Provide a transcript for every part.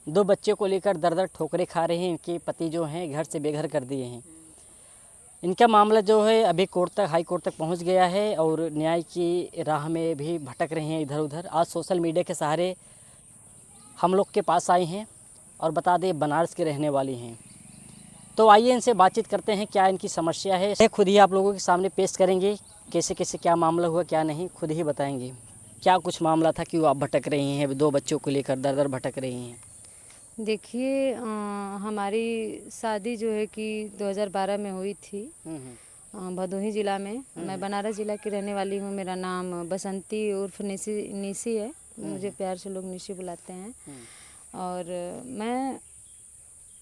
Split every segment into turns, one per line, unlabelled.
दो बच्चों को लेकर दर दर ठोकरें खा रहे हैं। इनके पति जो हैं घर से बेघर कर दिए हैं। इनका मामला जो है अभी कोर्ट तक, हाई कोर्ट तक पहुंच गया है और न्याय की राह में भी भटक रहे हैं इधर उधर। आज सोशल मीडिया के सहारे हम लोग के पास आए हैं और बता दें बनारस के रहने वाली हैं। तो आइए इनसे बातचीत करते हैं, क्या इनकी समस्या है। ये खुद ही आप लोगों के सामने पेश करेंगे, कैसे कैसे क्या मामला हुआ क्या नहीं, खुद ही बताएंगे क्या कुछ मामला था, क्यों आप भटक रही हैं, दो बच्चों को लेकर दर दर भटक रही हैं।
देखिए, हमारी शादी जो है कि 2012 में हुई थी भदोही ज़िला में। मैं बनारस ज़िला की रहने वाली हूँ। मेरा नाम बसंती उर्फ निसी है। मुझे प्यार से लोग निसी बुलाते हैं। और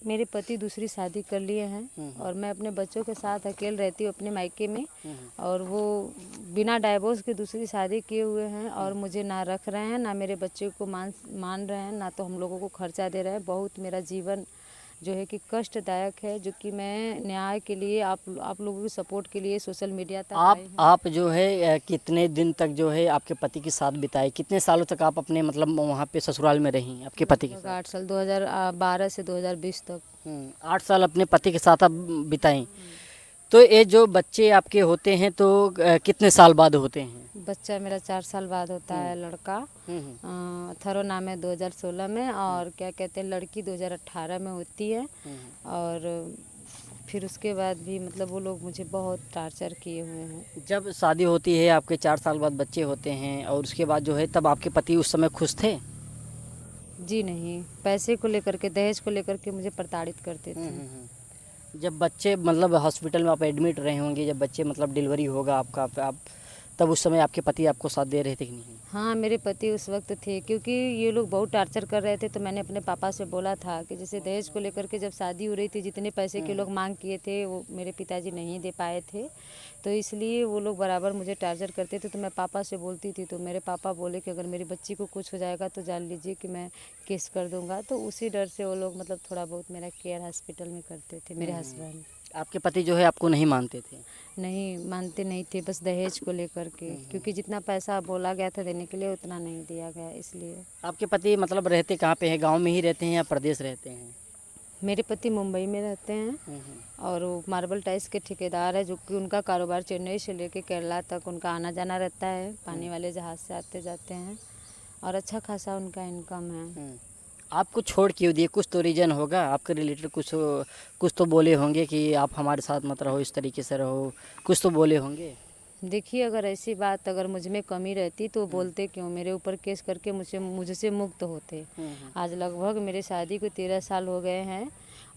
मेरे पति दूसरी शादी कर लिए हैं और मैं अपने बच्चों के साथ अकेले रहती हूँ अपने मायके में। और वो बिना डाइवोर्स के दूसरी शादी किए हुए हैं और मुझे ना रख रहे हैं, ना मेरे बच्चे को मान रहे हैं, ना तो हम लोगों को खर्चा दे रहे हैं। बहुत मेरा जीवन जो है कि कष्टदायक है, जो कि मैं न्याय के लिए आप लोगों की सपोर्ट के लिए सोशल मीडिया तक आई हूँ।
आप जो है कितने दिन तक जो है आपके पति के साथ बिताए, कितने सालों तक आप अपने मतलब वहाँ पे ससुराल में रही आपके पति के साथ?
8 साल, 2012 से 2020 तक।
8 साल अपने पति के साथ आप बिताई। तो ये जो बच्चे आपके होते हैं तो कितने साल बाद होते हैं?
बच्चा मेरा 4 साल बाद होता है, लड़का। थरो नाम है 2016 में, और क्या कहते हैं लड़की 2018 में होती है। और फिर उसके बाद भी मतलब वो लोग मुझे बहुत टार्चर किए हुए हैं।
जब शादी होती है आपके 4 साल बाद बच्चे होते हैं और उसके बाद जो है तब आपके पति उस समय खुश थे?
जी नहीं, पैसे को लेकर के, दहेज को लेकर के मुझे प्रताड़ित करते थे।
जब बच्चे मतलब हॉस्पिटल में आप एडमिट रहे होंगे, जब बच्चे मतलब डिलीवरी होगा आपका, आप तब उस समय आपके पति आपको साथ दे रहे थे कि नहीं?
हाँ, मेरे पति उस वक्त थे, क्योंकि ये लोग बहुत टार्चर कर रहे थे। तो मैंने अपने पापा से बोला था कि जैसे दहेज को लेकर के जब शादी हो रही थी, जितने पैसे के लोग मांग किए थे वो मेरे पिताजी नहीं दे पाए थे, तो इसलिए वो लोग बराबर मुझे टार्चर करते थे। तो मैं पापा से बोलती थी, तो मेरे पापा बोले कि अगर मेरी बच्ची को कुछ हो जाएगा तो जान लीजिए कि मैं केस कर दूंगा। तो उसी डर से वो लोग मतलब थोड़ा बहुत मेरा केयर हॉस्पिटल में करते थे। मेरे हस्बैंड
आपके पति जो है आपको नहीं मानते थे?
नहीं मानते नहीं थे, बस दहेज को लेकर के, क्योंकि जितना पैसा बोला गया था देने के लिए उतना नहीं दिया गया, इसलिए।
आपके पति मतलब रहते कहाँ पे हैं, गांव में ही रहते हैं या प्रदेश रहते हैं?
मेरे पति मुंबई में रहते हैं और वो मार्बल टाइल्स के ठेकेदार है, जो कि उनका कारोबार चेन्नई से लेके केरला तक उनका आना जाना रहता है। पानी वाले जहाज़ से आते जाते हैं और अच्छा खासा उनका इनकम है।
आपको छोड़ क्यों दिए? कुछ तो रीज़न होगा, आपके रिलेटेड कुछ तो बोले होंगे कि आप हमारे साथ मत रहो, इस तरीके से रहो, कुछ तो बोले होंगे।
देखिए, अगर ऐसी बात अगर मुझ में कमी रहती तो बोलते क्यों, मेरे ऊपर केस करके मुझसे मुक्त होते। आज लगभग मेरे शादी को 13 साल हो गए हैं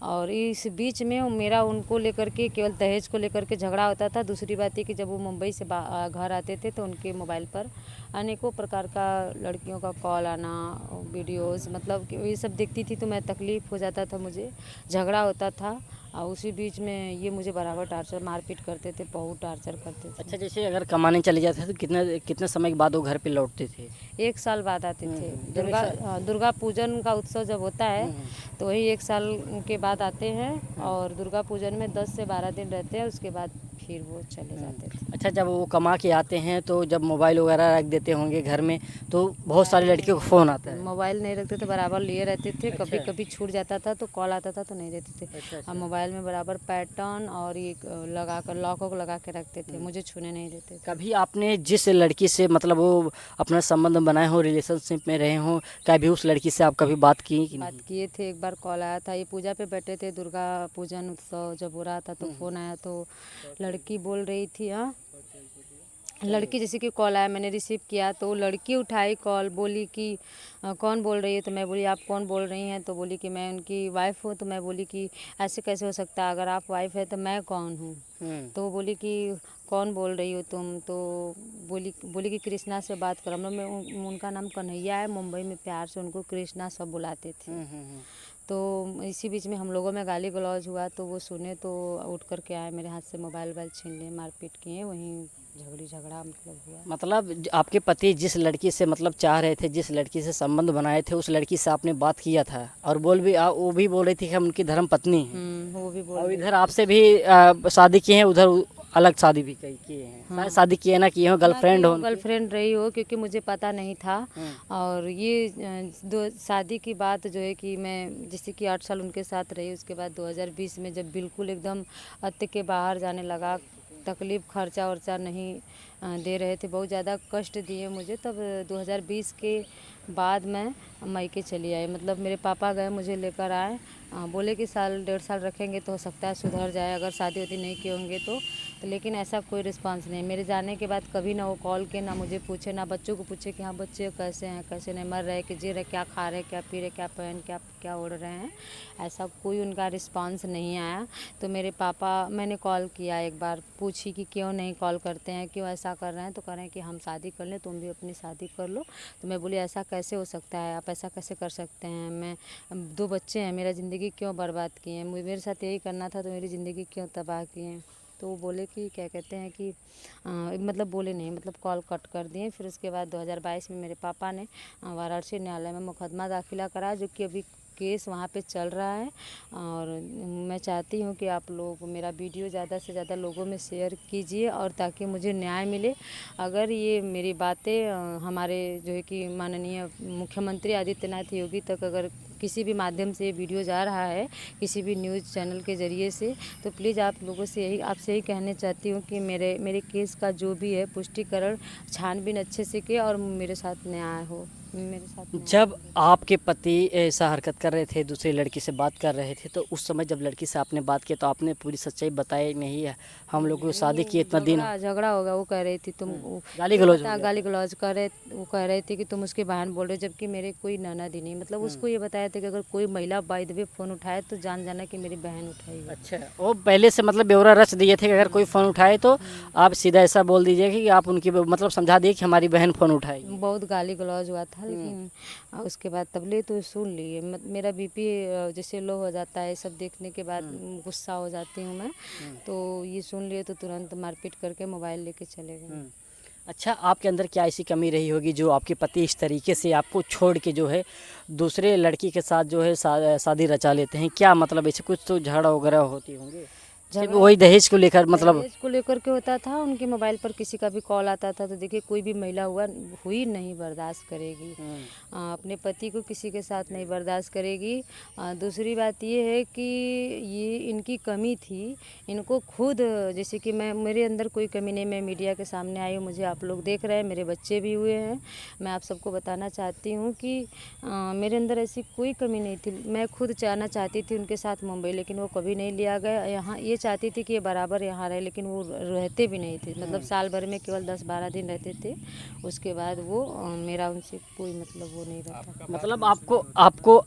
और इस बीच में मेरा उनको लेकर के केवल दहेज को लेकर के झगड़ा होता था। दूसरी बात ये कि जब वो मुंबई से घर आते थे तो उनके मोबाइल पर अनेकों प्रकार का लड़कियों का कॉल आना, वीडियोस, मतलब कि ये सब देखती थी तो मैं तकलीफ़ हो जाता था, मुझे झगड़ा होता था। और उसी बीच में ये मुझे बराबर टार्चर मारपीट करते थे, बहुत टार्चर करते थे।
अच्छा, जैसे अगर कमाने चले जाते थे तो कितने कितने समय के बाद वो घर पे लौटते थे?
1 साल बाद आते थे। दुर्गा पूजन का उत्सव जब होता है तो वही 1 साल के बाद आते हैं और दुर्गा पूजन में 10 से 12 दिन रहते हैं, उसके बाद फिर वो चले जाते थे।
अच्छा, जब वो कमा के आते हैं तो जब मोबाइल वगैरह रख देते होंगे घर में तो बहुत सारी लड़कियों को फ़ोन आता है?
मोबाइल नहीं रखते थे, बराबर लिए रहते थे। कभी कभी छूट जाता था तो कॉल आता था तो नहीं देते थे। और मोबाइल में बराबर पैटर्न और ये लगा कर लॉक लगा के रखते थे, मुझे छूने नहीं देते थे।
कभी आपने जिस लड़की से मतलब वो अपना संबंध बनाए हो, रिलेशनशिप में रहे हो, कभी उस लड़की से आप कभी बात की कि नहीं?
बात किए थे, एक बार कॉल आया था, ये पूजा पे बैठे थे, दुर्गा पूजन उत्सव जब हो रहा था तो फ़ोन आया। तो लड़की बोल रही थी, हाँ, लड़की जैसे कि कॉल आया, मैंने रिसीव किया तो लड़की उठाई कॉल, बोली कि कौन बोल रही है? तो मैं बोली आप कौन बोल रही हैं? तो बोली कि मैं उनकी वाइफ़ हूँ। तो मैं बोली कि ऐसे कैसे हो सकता है, अगर आप वाइफ़ है तो मैं कौन हूँ? तो वो बोली कि कौन बोल रही हो तुम? तो बोली कि कृष्णा से बात करो। मैं उनका नाम कन्हैया है, मुंबई में प्यार से उनको कृष्णा सब बुलाते थे। तो इसी बीच में हम लोगों में गाली गलौज हुआ तो वो सुने तो उठ कर के आए, मेरे हाथ से मोबाइल छीन लिए, मारपीट किए, वहीं झगड़ा मतलब हुआ।
मतलब आपके पति जिस लड़की से मतलब चाह रहे थे, जिस लड़की से संबंध बनाए थे, उस लड़की से आपने बात किया था और वो भी बोल रही थी कि हम उनकी धर्म पत्नी हैं।
वो भी बोल
और इधर आपसे भी शादी की है, उधर अलग शादी भी किए हैं, शायद शादी किए ना किए हो, गर्लफ्रेंड हो?
गर्लफ्रेंड रही हो, क्योंकि मुझे पता नहीं था। और ये दो शादी की बात जो है कि मैं जैसे कि 8 साल उनके साथ रही, उसके बाद 2020 में जब बिल्कुल एकदम हद के बाहर जाने लगा, तकलीफ़ खर्चा वर्चा नहीं दे रहे थे, बहुत ज़्यादा कष्ट दिए मुझे, तब 2020 के बाद मैं मायके चली आई। मतलब मेरे पापा गए, मुझे लेकर आए, बोले कि साल 1.5 साल रखेंगे तो हो सकता है सुधर जाए, अगर शादी वादी नहीं किए होंगे तो लेकिन ऐसा कोई रिस्पांस नहीं। मेरे जाने के बाद कभी ना वो कॉल के, ना मुझे पूछे, ना बच्चों को पूछे कि हाँ बच्चे कैसे हैं, कैसे नहीं, मर रहे कि जी रहे, क्या खा रहे, क्या पी रहे, क्या पहन, क्या ओढ़ रहे हैं, ऐसा कोई उनका रिस्पांस नहीं आया। तो मेरे पापा, मैंने कॉल किया एक बार, पूछी कि क्यों नहीं कॉल करते हैं, क्यों ऐसा कर रहे हैं, तो कह रहे हैं कि हम शादी कर लें, तुम भी अपनी शादी कर लो। तो मैं बोली ऐसा कैसे हो सकता है, आप ऐसा कैसे कर सकते हैं, मैं 2 बच्चे हैं, मेरा ज़िंदगी क्यों बर्बाद किए हैं, मेरे साथ यही करना था तो मेरी ज़िंदगी क्यों तबाह किए हैं। तो वो बोले कि क्या कहते हैं कि मतलब बोले नहीं, मतलब कॉल कट कर दिए। फिर उसके बाद 2022 में मेरे पापा ने वाराणसी न्यायालय में मुकदमा दाखिला कराया, जो कि अभी केस वहाँ पे चल रहा है। और मैं चाहती हूँ कि आप लोग मेरा वीडियो ज़्यादा से ज़्यादा लोगों में शेयर कीजिए, और ताकि मुझे न्याय मिले। अगर ये मेरी बातें हमारे जो है कि माननीय मुख्यमंत्री आदित्यनाथ योगी तक अगर किसी भी माध्यम से ये वीडियो जा रहा है, किसी भी न्यूज़ चैनल के ज़रिए से, तो प्लीज़ आप लोगों से आपसे यही कहना चाहती हूँ कि मेरे केस का जो भी है पुष्टिकरण, छानबीन अच्छे से किए और मेरे साथ न्याय हो, मेरे साथ न्याय।
जब आपके पति ऐसा हरकत कर रहे थे, दूसरी लड़की से बात कर रहे थे, तो उस समय जब लड़की से आपने बात की तो आपने पूरी सच्चाई बताई? नहीं है, हम लोग को शादी की इतना दिन
झगड़ा होगा, वो कह रही थी तुम
गाली गलौज हो
गाली गलौज कर रहे, वो कह रहे थे कि तुम उसकी बहन बोल रहे हो, जबकि मेरे कोई ननद ही नहीं। मतलब उसको ये बताया था कि अगर कोई महिला बाय द वे फ़ोन उठाए तो जान जाना कि मेरी बहन उठाई है।
अच्छा, वो पहले से मतलब ब्यौरा रच दिए थे कि अगर कोई फ़ोन उठाए तो आप सीधा ऐसा बोल दीजिए कि आप उनकी मतलब समझा दिए कि हमारी बहन फ़ोन उठाएगी।
बहुत गाली गलौज हुआ था, लेकिन उसके बाद तबले तो सुन लिए। मेरा बीपी जैसे लो हो जाता है, सब देखने के बाद गुस्सा हो जाती हूँ मैं, तो ये सुन लिए तो तुरंत मारपीट करके मोबाइल लेके चले गए।
अच्छा, आपके अंदर क्या ऐसी कमी रही होगी जो आपके पति इस तरीके से आपको छोड़ के जो है दूसरे लड़की के साथ जो है शादी रचा लेते हैं? क्या मतलब ऐसे कुछ तो झगड़ा वगैरह होती होंगे? सिर्फ वही दहेज को लेकर मतलब?
दहेज को लेकर के होता था, उनके मोबाइल पर किसी का भी कॉल आता था तो देखिए कोई भी महिला हुई नहीं बर्दाश्त करेगी, अपने पति को किसी के साथ नहीं बर्दाश्त करेगी। दूसरी बात ये है कि ये इनकी कमी थी, इनको खुद, जैसे कि मेरे अंदर कोई कमी नहीं, मैं मीडिया के सामने आई हूँ, मुझे आप लोग देख रहे हैं, मेरे बच्चे भी हुए हैं। मैं आप सबको बताना चाहती हूँ कि मेरे अंदर ऐसी कोई कमी नहीं थी। मैं खुद जाना चाहती थी उनके साथ मुंबई, लेकिन वो कभी नहीं लिया गया। यहाँ ये चाहती थी कि ये बराबर यहाँ रहे, लेकिन वो रहते भी नहीं थे। मतलब साल भर में केवल 10-12 दिन रहते थे, उसके बाद वो मेरा उनसे कोई मतलब वो नहीं रहता।
मतलब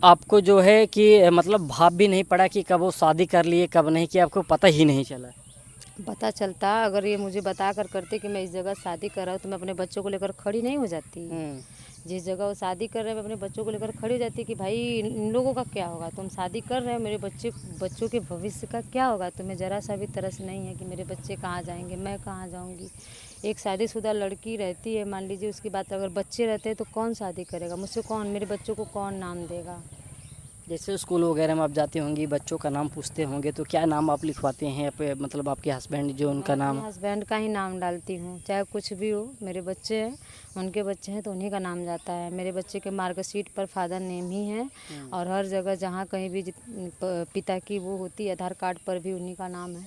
आपको जो है कि मतलब भाव भी नहीं पड़ा कि कब वो शादी कर लिए कब नहीं किया, आपको पता ही नहीं चला?
पता चलता, अगर ये मुझे बता कर करते कि मैं इस जगह शादी कर रहा हूँ, तो मैं अपने बच्चों को लेकर खड़ी नहीं हो जाती। जिस जगह वो शादी कर रहे हैं, मैं अपने बच्चों को लेकर खड़ी हो जाती कि भाई इन लोगों का क्या होगा, तुम शादी कर रहे हो, मेरे बच्चों के भविष्य का क्या होगा? तुम्हें ज़रा सा भी तरस नहीं है कि मेरे बच्चे कहाँ जाएंगे, मैं कहाँ जाऊँगी? एक शादीशुदा लड़की रहती है, मान लीजिए उसकी बात, अगर बच्चे रहते हैं तो कौन शादी करेगा मुझसे, कौन मेरे बच्चों को कौन नाम देगा?
जैसे स्कूल वगैरह में आप जाती होंगी, बच्चों का नाम पूछते होंगे, तो क्या नाम आप लिखवाते हैं मतलब आपके हस्बैंड जो उनका नाम?
हस्बैंड का ही नाम डालती हूँ, चाहे कुछ भी हो। मेरे बच्चे हैं, उनके बच्चे हैं तो उन्हीं का नाम जाता है। मेरे बच्चे के मार्कशीट पर फादर नेम ही है, और हर जगह जहाँ कहीं भी पिता की वो होती है, आधार कार्ड पर भी उन्हीं का नाम है,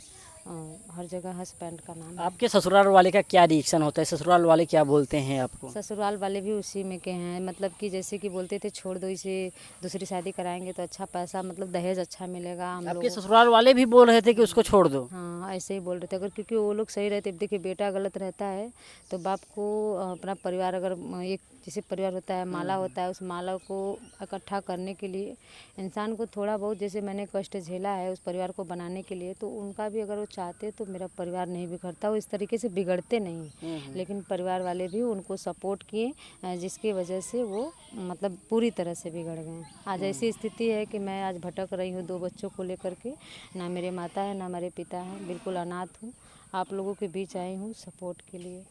हर जगह हस्बैंड का नाम है।
आपके ससुराल वाले का क्या रिएक्शन होता है? ससुराल वाले क्या बोलते हैं आपको?
ससुराल वाले भी उसी में के हैं, मतलब कि जैसे कि बोलते थे छोड़ दो इसे, दूसरी शादी कराएंगे तो अच्छा पैसा, मतलब दहेज अच्छा मिलेगा हम
आपके
लोग।
ससुराल वाले भी बोल रहे थे कि उसको छोड़ दो?
हाँ, ऐसे ही बोल रहे थे। अगर क्योंकि वो लोग सही रहते, देखिए बेटा गलत रहता है तो बाप को अपना परिवार, अगर एक जैसे परिवार होता है, माला होता है, उस माला को इकट्ठा करने के लिए इंसान को थोड़ा बहुत, जैसे मैंने कष्ट झेला है उस परिवार को बनाने के लिए, तो उनका भी अगर वो चाहते तो मेरा परिवार नहीं बिगड़ता, वो इस तरीके से बिगड़ते नहीं। लेकिन परिवार वाले भी उनको सपोर्ट किए, जिसकी वजह से वो मतलब पूरी तरह से बिगड़ गए। आज ऐसी स्थिति है कि मैं आज भटक रही हूँ 2 बच्चों को लेकर के, ना मेरे माता है ना मेरे पिता हैं, बिल्कुल अनाथ हूँ। आप लोगों के बीच आई हूँ सपोर्ट के लिए।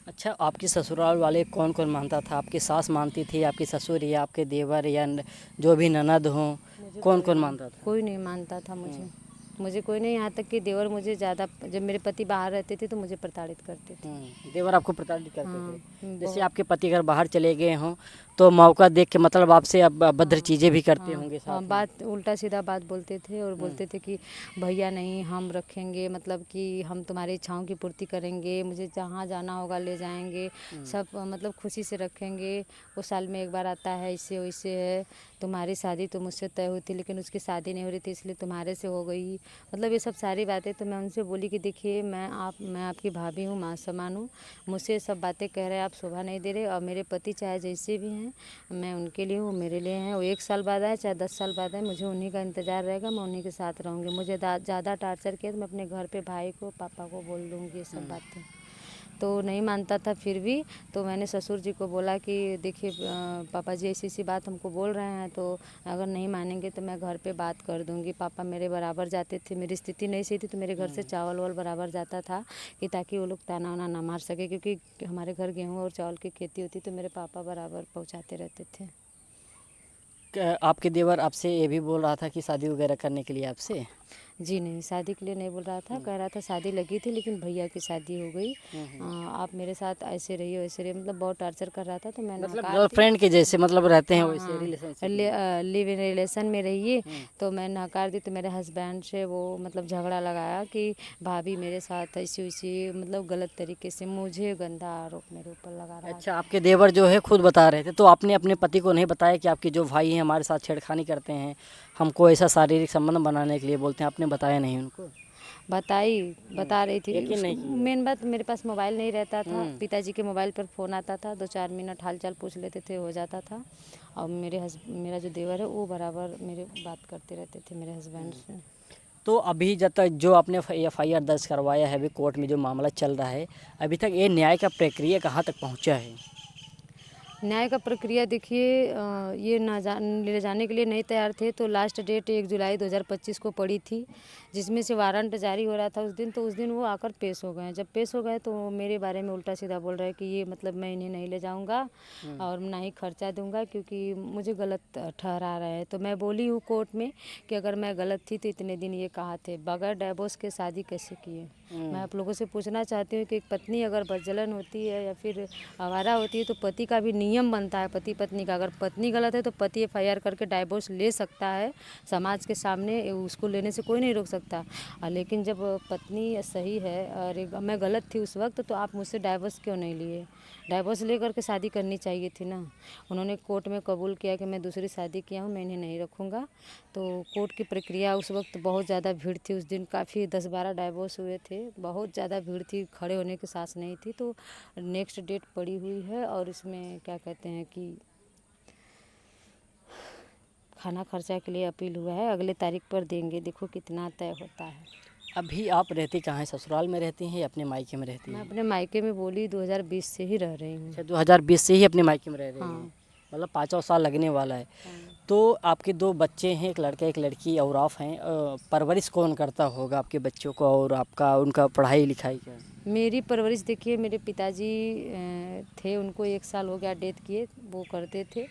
अच्छा, आपके ससुराल वाले कौन कौन मानता था? आपकी सास मानती थी, आपके ससुर या आपके देवर या जो भी ननद हों, कौन कौन मानता था?
कोई नहीं मानता था मुझे। मुझे कोई नहीं, यहाँ तक कि देवर मुझे ज़्यादा, जब मेरे पति बाहर रहते थे तो मुझे प्रताड़ित करते थे।
देवर आपको प्रताड़ित करते
हाँ,
थे। जैसे
बहुत।
आपके पति अगर बाहर चले गए हों तो मौका देख के मतलब आपसे अब अभद्र चीज़ें भी करते
हाँ,
होंगे साथ
हाँ,
में।
बात उल्टा सीधा बात बोलते थे और बोलते थे कि भैया नहीं, हम रखेंगे, मतलब कि हम तुम्हारी इच्छाओं की पूर्ति करेंगे, मुझे जहाँ जाना होगा ले जाएंगे, सब मतलब खुशी से रखेंगे। वो साल में एक बार आता है, इससे वैसे है, तुम्हारी शादी तो मुझसे तय हुई थी लेकिन उसकी शादी नहीं हो रही थी इसलिए तुम्हारे से हो गई। मतलब ये सब सारी बातें। तो मैं उनसे बोली कि देखिए मैं आपकी भाभी हूँ, माँ समान हूँ, मुझसे ये सब बातें कह रहे हैं, आप शोभा नहीं दे रहे। और मेरे पति चाहे जैसे भी हैं, मैं उनके लिए हूँ, मेरे लिए हैं। वो 1 साल बाद आए चाहे 10 साल बाद आए, मुझे उन्हीं का इंतज़ार रहेगा, मैं उन्हीं के साथ रहूँगी। मुझे ज़्यादा टार्चर किया तो मैं अपने घर पे भाई को, पापा को बोल दूँगी ये सब बातें। तो नहीं मानता था फिर भी। तो मैंने ससुर जी को बोला कि देखिए पापा जी ऐसी ऐसी बात हमको बोल रहे हैं, तो अगर नहीं मानेंगे तो मैं घर पे बात कर दूंगी। पापा मेरे बराबर जाते थे, मेरी स्थिति नहीं सही थी तो मेरे घर से चावल वावल बराबर जाता था कि ताकि वो लोग ताना वाना ना मार सके, क्योंकि हमारे घर गेहूँ और चावल की खेती होती तो मेरे पापा बराबर पहुँचाते रहते थे।
आपके देवर आपसे ये भी बोल रहा था कि शादी वगैरह करने के लिए आपसे?
जी नहीं, शादी के लिए नहीं बोल रहा था, कह रहा था शादी लगी थी लेकिन भैया की शादी हो गई, आप मेरे साथ ऐसे रहिए वैसे रहिए, मतलब बहुत टार्चर कर रहा था। तो मैंने
मतलब
नकार दी।
गर्लफ्रेंड के जैसे मतलब रहते हैं
हाँ,
वैसे
हाँ,
रिलेशनशिप में?
लिव इन रिलेशन में रहिए। तो मैं नकार दी। तो मेरे हस्बैंड से वो मतलब झगड़ा लगाया कि भाभी मेरे साथ ऐसी वैसी, मतलब गलत तरीके से मुझे गंदा आरोप मेरे ऊपर लगा रहा
अच्छा,
था।
आपके देवर जो है खुद बता रहे थे, तो आपने अपने पति को नहीं बताया कि आपके जो भाई हैं हमारे साथ छेड़खानी करते हैं, हमको ऐसा शारीरिक संबंध बनाने के लिए बोलते हैं, आपने बताया नहीं उनको?
बता रही थी
यकीन
उसको।
नहीं किया?
मेन बात, मेरे पास मोबाइल नहीं रहता था, पिताजी के मोबाइल पर फ़ोन आता था, 2-4 मिनट हालचाल पूछ लेते थे, हो जाता था। और मेरा जो देवर है वो बराबर मेरे बात करते रहते थे मेरे हस्बैंड से।
तो अभी जब तक जो आपने FIR दर्ज करवाया है, अभी कोर्ट में जो मामला चल रहा है, अभी तक ये न्याय का प्रक्रिया कहाँ तक पहुँचा है?
न्याय का प्रक्रिया देखिए, ये ले जाने के लिए नहीं तैयार थे तो लास्ट डेट 1 जुलाई 2025 को पड़ी थी, जिसमें से वारंट जारी हो रहा था उस दिन। तो उस दिन वो आकर पेश हो गए। जब पेश हो गए तो वो मेरे बारे में उल्टा सीधा बोल रहे हैं कि ये मतलब मैं इन्हें नहीं ले जाऊंगा और ना ही खर्चा दूंगा, क्योंकि मुझे गलत ठहरा रहे हैं। तो मैं बोली हूँ कोर्ट में कि अगर मैं गलत थी तो इतने दिन ये कहा थे, बगैर डाइवोर्स के शादी कैसे किए। मैं आप लोगों से पूछना चाहती हूँ कि एक पत्नी अगर बदजलन होती है या फिर आवारा होती है तो पति का भी नियम बनता है, पति पत्नी का। अगर पत्नी गलत है तो पति FIR करके डाइवोर्स ले सकता है समाज के सामने, उसको लेने से कोई नहीं रोक सकता। लेकिन जब पत्नी सही है और मैं गलत थी उस वक्त, तो आप मुझसे डाइवोर्स क्यों नहीं लिए? डाइवोर्स ले करके शादी करनी चाहिए थी ना। उन्होंने कोर्ट में कबूल किया कि मैं दूसरी शादी किया हूँ, मैं इन्हें नहीं रखूँगा। तो कोर्ट की प्रक्रिया उस वक्त बहुत ज़्यादा भीड़ थी उस दिन, काफ़ी 10-12 डाइवोर्स हुए थे, बहुत ज़्यादा भीड़ थी, खड़े होने की सांस नहीं थी। तो नेक्स्ट डेट पड़ी हुई है और इसमें क्या कहते हैं कि खाना खर्चा के लिए अपील हुआ है, अगले तारीख पर देंगे, देखो कितना तय होता है।
अभी आप रहती कहाँ हैं? ससुराल में रहती हैं या अपने मायके में रहती
मैं
हैं?
अपने मायके में बोली 2020 से ही रह रही हूँ।
अच्छा, 2020 से ही अपने मायके में रह रही हैं,
हाँ,
मतलब 5 साल लगने वाला है।
हाँ।
तो आपके 2 बच्चे हैं, एक लड़का एक लड़की, और आप हैं। परवरिश कौन करता होगा आपके बच्चों को और आपका उनका पढ़ाई लिखाई का?
मेरी परवरिश देखिए, मेरे पिताजी थे, उनको 1 साल हो गया डेथ किए, वो करते थे।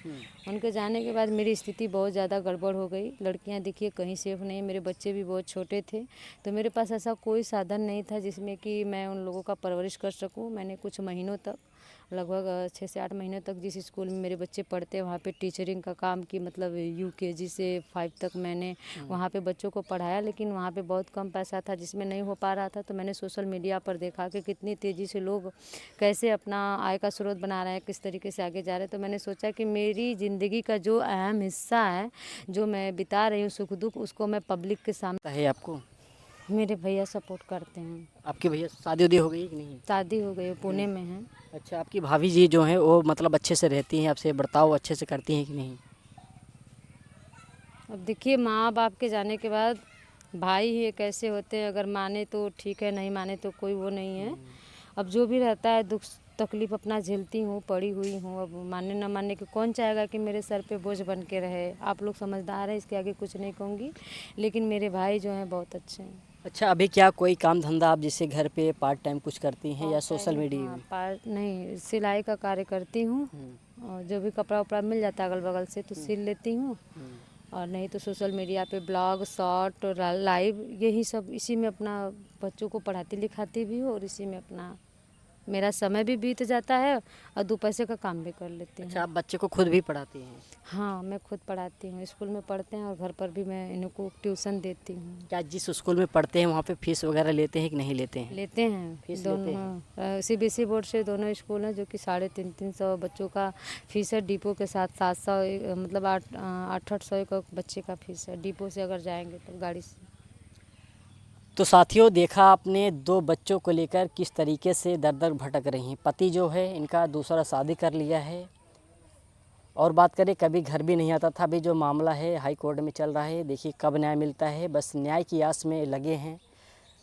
उनके जाने के बाद मेरी स्थिति बहुत ज़्यादा गड़बड़ हो गई। लड़कियां देखिए कहीं सेफ नहीं, मेरे बच्चे भी बहुत छोटे थे, तो मेरे पास ऐसा कोई साधन नहीं था जिसमें कि मैं उन लोगों का परवरिश कर सकूं। मैंने कुछ महीनों तक, लगभग 6 से 8 महीनों तक जिस स्कूल में मेरे बच्चे पढ़ते हैं वहाँ पे टीचरिंग का काम की, मतलब UKG से 5 तक मैंने वहाँ पे बच्चों को पढ़ाया, लेकिन वहाँ पे बहुत कम पैसा था जिसमें नहीं हो पा रहा था। तो मैंने सोशल मीडिया पर देखा कि कितनी तेज़ी से लोग कैसे अपना आय का स्रोत बना रहे हैं, किस तरीके से आगे जा रहे हैं। तो मैंने सोचा कि मेरी ज़िंदगी का जो अहम हिस्सा है, जो मैं बिता रही हूँ सुख दुख, उसको मैं पब्लिक के सामने।
है आपको?
मेरे भैया सपोर्ट करते हैं।
आपके भैया शादी उदी हो गई कि नहीं?
शादी हो गई, पुणे में है।
अच्छा, आपकी भाभी जी जो हैं वो मतलब अच्छे से रहती हैं, आपसे बर्ताव अच्छे से करती हैं कि नहीं?
अब देखिए, माँ बाप के जाने के बाद भाई ही कैसे होते हैं, अगर माने तो ठीक है, नहीं माने तो कोई वो नहीं है। अब जो भी रहता है दुख तकलीफ अपना झेलती हूँ, पड़ी हुई हूँ। अब मानने न मानने के कौन चाहेगा कि मेरे सर पे बोझ बन के रहे। आप लोग समझदार हैं, इसके आगे कुछ नहीं कहूँगी, लेकिन मेरे भाई जो हैं बहुत अच्छे हैं।
अच्छा, अभी क्या कोई काम धंधा आप जैसे घर पे पार्ट टाइम कुछ करती हैं या सोशल मीडिया
हाँ,
में?
नहीं, सिलाई का कार्य करती हूँ, और जो भी कपड़ा उपड़ा मिल जाता है अगल बगल से तो सिल लेती हूँ। और नहीं तो सोशल मीडिया पे ब्लॉग, शॉर्ट, लाइव, यही सब, इसी में अपना बच्चों को पढ़ाती लिखाती भी हूँ और इसी में अपना मेरा समय भी बीत जाता है और 2 पैसे का काम भी कर लेती हूँ।
अच्छा, आप बच्चे को खुद भी पढ़ाती हैं?
हाँ, मैं खुद पढ़ाती हूँ, स्कूल में पढ़ते हैं और घर पर भी मैं इनको ट्यूशन देती हूँ।
क्या जिस स्कूल में पढ़ते हैं वहाँ पे फीस वगैरह लेते हैं कि नहीं लेते हैं?
लेते हैं
फीस लेते
दोनों, सीबीएसई बोर्ड से दोनों स्कूल हैं जो कि 350 बच्चों का फीस है। डिपो के साथ 700, मतलब 800 का बच्चे का फीस है, डिपो से अगर जाएंगे तो गाड़ी से।
तो साथियों, देखा आपने 2 बच्चों को लेकर किस तरीके से दर दर भटक रही हैं। पति जो है इनका दूसरा शादी कर लिया है और बात करें कभी घर भी नहीं आता था। अभी जो मामला है हाई कोर्ट में चल रहा है, देखिए कब न्याय मिलता है। बस न्याय की आस में लगे हैं,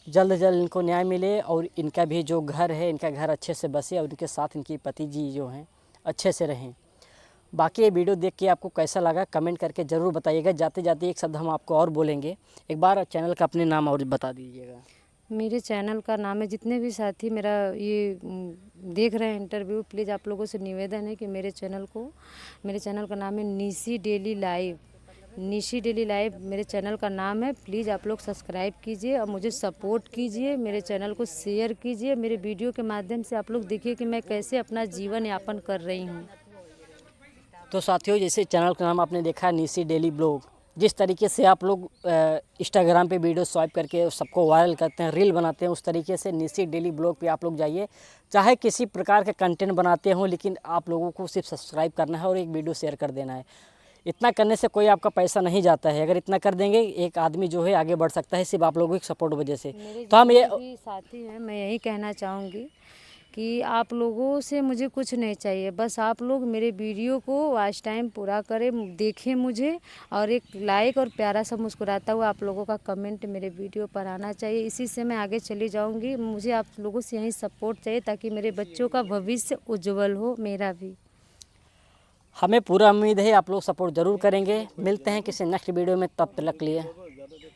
जल्द से जल्द इनको न्याय मिले और इनका भी जो घर है, इनका घर अच्छे से बसे और इनके साथ इनकी पति जी जो हैं अच्छे से रहें। बाकी ये वीडियो देख के आपको कैसा लगा कमेंट करके ज़रूर बताइएगा। जाते जाते एक शब्द हम आपको और बोलेंगे, एक बार चैनल का अपने नाम और बता दीजिएगा।
मेरे चैनल का नाम है, जितने भी साथी मेरा ये देख रहे हैं इंटरव्यू, प्लीज़ आप लोगों से निवेदन है कि मेरे चैनल का नाम है Nishi daily live. Nishi daily live मेरे चैनल का नाम है। प्लीज़ आप लोग सब्सक्राइब कीजिए और मुझे सपोर्ट कीजिए, मेरे चैनल को शेयर कीजिए। मेरे वीडियो के माध्यम से आप लोग देखिए कि मैं कैसे अपना जीवन यापन कर रही हूँ।
तो साथियों, जैसे चैनल का नाम आपने देखा निशी डेली ब्लॉग, जिस तरीके से आप लोग इंस्टाग्राम पे वीडियो स्वाइप करके सबको वायरल करते हैं, रील बनाते हैं, उस तरीके से निशी डेली ब्लॉग पे आप लोग जाइए। चाहे किसी प्रकार का कंटेंट बनाते हो, लेकिन आप लोगों को सिर्फ सब्सक्राइब करना है और एक वीडियो शेयर कर देना है। इतना करने से कोई आपका पैसा नहीं जाता है। अगर इतना कर देंगे, एक आदमी जो है आगे बढ़ सकता है सिर्फ आप लोगों की सपोर्ट वजह से। तो हम ये
भी साथी हैं, मैं यही कहना चाहूँगी कि आप लोगों से मुझे कुछ नहीं चाहिए, बस आप लोग मेरे वीडियो को वॉच टाइम पूरा करें, देखें मुझे, और एक लाइक और प्यारा सा मुस्कुराता हुआ आप लोगों का कमेंट मेरे वीडियो पर आना चाहिए। इसी से मैं आगे चली जाऊंगी। मुझे आप लोगों से यही सपोर्ट चाहिए ताकि मेरे बच्चों का भविष्य उज्जवल हो, मेरा भी।
हमें पूरा उम्मीद है आप लोग सपोर्ट ज़रूर करेंगे। मिलते हैं किसी नेक्स्ट वीडियो में, तब तक के लिए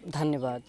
धन्यवाद।